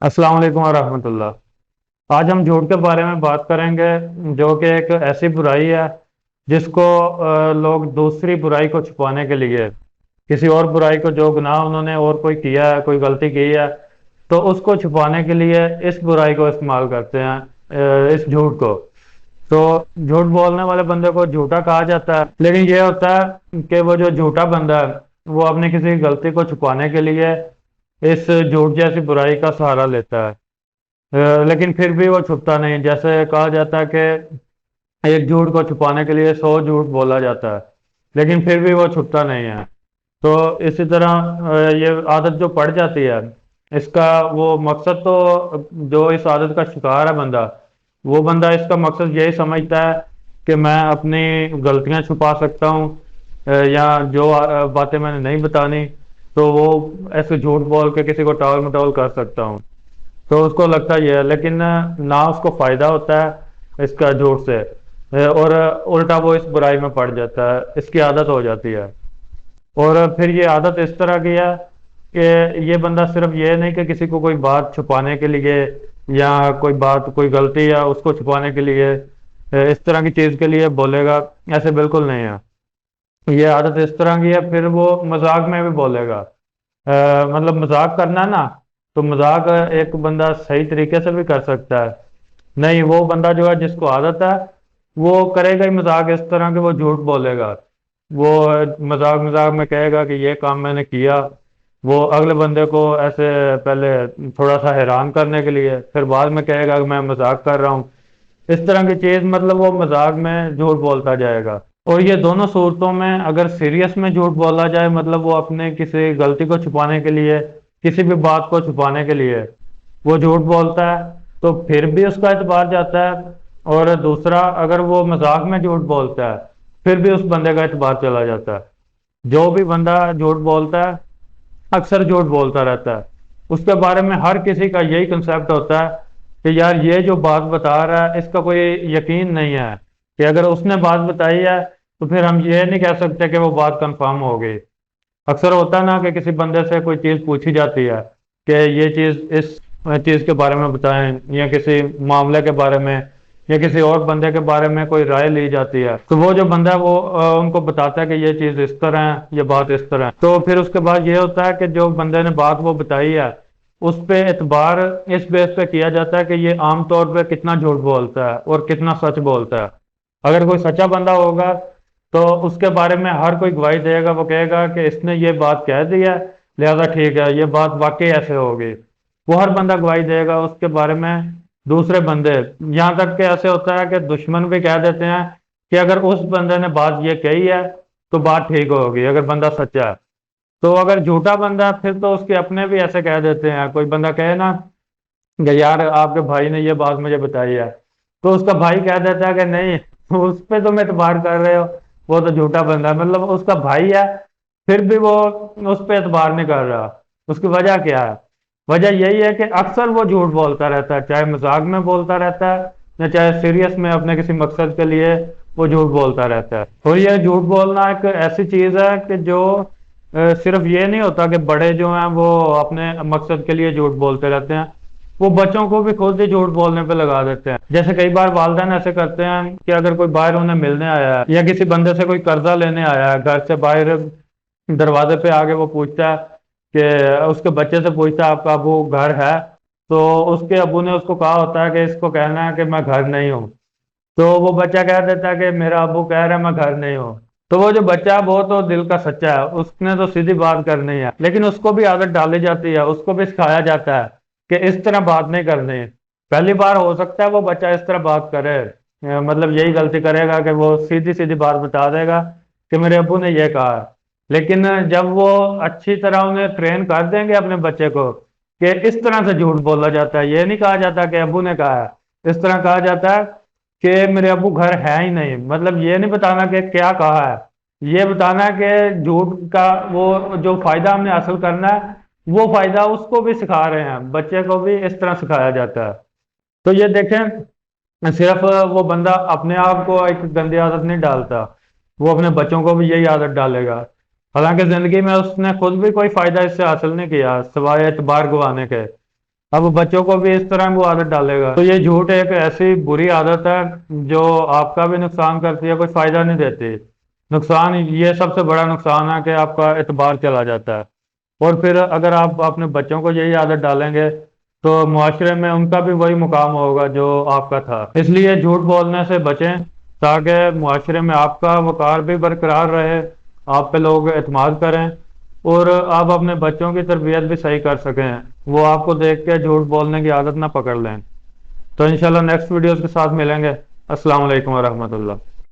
السلام علیکم ورحمۃ اللہ۔ آج ہم جھوٹ کے بارے میں بات کریں گے، جو کہ ایک ایسی برائی ہے جس کو لوگ دوسری برائی کو چھپانے کے لیے، کسی اور برائی کو، جو گناہ انہوں نے اور کوئی کیا ہے، کوئی غلطی کی ہے، تو اس کو چھپانے کے لیے اس برائی کو استعمال کرتے ہیں، اس جھوٹ کو۔ تو جھوٹ بولنے والے بندے کو جھوٹا کہا جاتا ہے، لیکن یہ ہوتا ہے کہ وہ جو جھوٹا بندہ ہے وہ اپنی کسی غلطی کو چھپانے کے لیے اس جھوٹ جیسی برائی کا سہارا لیتا ہے۔ لیکن پھر بھی وہ چھپتا نہیں، جیسے کہا جاتا ہے کہ ایک جھوٹ کو چھپانے کے لیے 100 جھوٹ بولا جاتا ہے، لیکن پھر بھی وہ چھپتا نہیں ہے۔ تو اسی طرح یہ عادت جو پڑ جاتی ہے، اس کا وہ مقصد تو، جو اس عادت کا شکار ہے بندہ، وہ بندہ اس کا مقصد یہی سمجھتا ہے کہ میں اپنی غلطیاں چھپا سکتا ہوں، یا جو باتیں میں نے نہیں بتانی تو وہ ایسے جھوٹ بول کے کسی کو ٹال مٹول کر سکتا ہوں۔ تو اس کو لگتا یہ ہے، لیکن نہ اس کو فائدہ ہوتا ہے اس کا جھوٹ سے، اور الٹا وہ اس برائی میں پڑ جاتا ہے، اس کی عادت ہو جاتی ہے۔ اور پھر یہ عادت اس طرح کی ہے کہ یہ بندہ صرف یہ نہیں کہ کسی کو کوئی بات چھپانے کے لیے، یا کوئی بات، کوئی غلطی یا اس کو چھپانے کے لیے، اس طرح کی چیز کے لیے بولے گا، ایسے بالکل نہیں ہے۔ یہ عادت اس طرح کی ہے، پھر وہ مذاق میں بھی بولے گا۔ مطلب مذاق کرنا ہے نا، تو مذاق ایک بندہ صحیح طریقے سے بھی کر سکتا ہے، نہیں وہ بندہ جو ہے جس کو عادت ہے وہ کرے گا ہی مذاق اس طرح کہ وہ جھوٹ بولے گا۔ وہ مذاق مذاق میں کہے گا کہ یہ کام میں نے کیا، وہ اگلے بندے کو ایسے پہلے تھوڑا سا حیران کرنے کے لیے، پھر بعد میں کہے گا کہ میں مذاق کر رہا ہوں، اس طرح کی چیز، مطلب وہ مذاق میں جھوٹ بولتا جائے گا۔ اور یہ دونوں صورتوں میں اگر سیریس میں جھوٹ بولا جائے، مطلب وہ اپنے کسی غلطی کو چھپانے کے لیے، کسی بھی بات کو چھپانے کے لیے وہ جھوٹ بولتا ہے، تو پھر بھی اس کا اعتبار جاتا ہے۔ اور دوسرا، اگر وہ مذاق میں جھوٹ بولتا ہے، پھر بھی اس بندے کا اعتبار چلا جاتا ہے۔ جو بھی بندہ جھوٹ بولتا ہے اکثر جھوٹ بولتا رہتا ہے، اس کے بارے میں ہر کسی کا یہی کنسیپٹ ہوتا ہے کہ یار یہ جو بات بتا رہا ہے اس کا کوئی یقین نہیں ہے، کہ اگر اس نے بات بتائی ہے تو پھر ہم یہ نہیں کہہ سکتے کہ وہ بات کنفرم ہو گئی۔ اکثر ہوتا ہے نا کہ کسی بندے سے کوئی چیز پوچھی جاتی ہے کہ یہ چیز، اس چیز کے بارے میں بتائیں، یا کسی معاملے کے بارے میں، یا کسی اور بندے کے بارے میں کوئی رائے لی جاتی ہے، تو وہ جو بندہ ہے وہ ان کو بتاتا ہے کہ یہ چیز اس طرح ہے، یہ بات اس طرح ہے۔ تو پھر اس کے بعد یہ ہوتا ہے کہ جو بندے نے بات وہ بتائی ہے اس پہ اعتبار اس بیس پہ کیا جاتا ہے کہ یہ عام طور پہ کتنا جھوٹ بولتا ہے اور کتنا سچ بولتا ہے۔ اگر کوئی سچا بندہ ہوگا تو اس کے بارے میں ہر کوئی گواہی دے گا، وہ کہے گا کہ اس نے یہ بات کہہ دی ہے، لہذا ٹھیک ہے، یہ بات واقعی ایسے ہوگی۔ وہ ہر بندہ گواہی دے گا اس کے بارے میں، دوسرے بندے، یہاں تک کہ ایسے ہوتا ہے کہ دشمن بھی کہہ دیتے ہیں کہ اگر اس بندے نے بات یہ کہی ہے تو بات ٹھیک ہوگی، اگر بندہ سچا ہے۔ تو اگر جھوٹا بندہ ہے پھر تو اس کے اپنے بھی ایسے کہہ دیتے ہیں، کوئی بندہ کہے نا کہ یار آپ کے بھائی نے یہ بات مجھے بتائی ہے، تو اس کا بھائی کہہ دیتا ہے کہ نہیں، اس پہ تم اعتبار کر رہے ہو، وہ تو جھوٹا بندہ ہے، مطلب اس کا بھائی ہے پھر بھی وہ اس پہ اعتبار نہیں کر رہا۔ اس کی وجہ کیا ہے؟ وجہ یہی ہے کہ اکثر وہ جھوٹ بولتا رہتا ہے، چاہے مذاق میں بولتا رہتا ہے یا چاہے سیریس میں اپنے کسی مقصد کے لیے وہ جھوٹ بولتا رہتا ہے۔ اور یہ جھوٹ بولنا ایک ایسی چیز ہے کہ جو صرف یہ نہیں ہوتا کہ بڑے جو ہیں وہ اپنے مقصد کے لیے جھوٹ بولتے رہتے ہیں، وہ بچوں کو بھی خود ہی جھوٹ بولنے پہ لگا دیتے ہیں۔ جیسے کئی بار والدین ایسے کرتے ہیں کہ اگر کوئی باہر انہیں ملنے آیا ہے یا کسی بندے سے کوئی قرضہ لینے آیا ہے، گھر سے باہر دروازے پہ آگے وہ پوچھتا ہے کہ اس کے بچے سے پوچھتا ہے آپ کا ابو گھر ہے، تو اس کے ابو نے اس کو کہا ہوتا ہے کہ اس کو کہنا ہے کہ میں گھر نہیں ہوں، تو وہ بچہ کہہ دیتا ہے کہ میرا ابو کہہ رہا ہے میں گھر نہیں ہوں۔ تو وہ جو بچہ ہے وہ تو دل کا سچا ہے، اس نے تو سیدھی بات کرنی ہے، لیکن اس کو بھی عادت ڈالی جاتی ہے، اس کو بھی سکھایا جاتا ہے کہ اس طرح بات نہیں کرنی۔ پہلی بار ہو سکتا ہے وہ بچہ اس طرح بات کرے، مطلب یہی غلطی کرے گا کہ وہ سیدھی سیدھی بات بتا دے گا کہ میرے ابو نے یہ کہا ہے۔ لیکن جب وہ اچھی طرح انہیں ٹرین کر دیں گے اپنے بچے کو کہ اس طرح سے جھوٹ بولا جاتا ہے، یہ نہیں کہا جاتا کہ ابو نے کہا ہے، اس طرح کہا جاتا ہے کہ میرے ابو گھر ہے ہی نہیں، مطلب یہ نہیں بتانا کہ کیا کہا ہے، یہ بتانا ہے کہ جھوٹ کا وہ جو فائدہ ہم نے حاصل کرنا ہے وہ فائدہ اس کو بھی سکھا رہے ہیں، بچے کو بھی اس طرح سکھایا جاتا ہے۔ تو یہ دیکھیں، صرف وہ بندہ اپنے آپ کو ایک گندی عادت نہیں ڈالتا، وہ اپنے بچوں کو بھی یہی عادت ڈالے گا، حالانکہ زندگی میں اس نے خود بھی کوئی فائدہ اس سے حاصل نہیں کیا سوائے اعتبار گوانے کے۔ اب بچوں کو بھی اس طرح وہ عادت ڈالے گا، تو یہ جھوٹ ایک ایسی بری عادت ہے جو آپ کا بھی نقصان کرتی ہے، کوئی فائدہ نہیں دیتی۔ نقصان یہ سب سے بڑا نقصان ہے کہ آپ کا اعتبار چلا جاتا ہے، اور پھر اگر آپ اپنے بچوں کو یہی عادت ڈالیں گے تو معاشرے میں ان کا بھی وہی مقام ہوگا جو آپ کا تھا۔ اس لیے جھوٹ بولنے سے بچیں تاکہ معاشرے میں آپ کا وقار بھی برقرار رہے، آپ پہ لوگ اعتماد کریں، اور آپ اپنے بچوں کی تربیت بھی صحیح کر سکیں، وہ آپ کو دیکھ کے جھوٹ بولنے کی عادت نہ پکڑ لیں۔ تو انشاءاللہ نیکسٹ ویڈیوز کے ساتھ ملیں گے۔ السلام علیکم ورحمۃ اللہ۔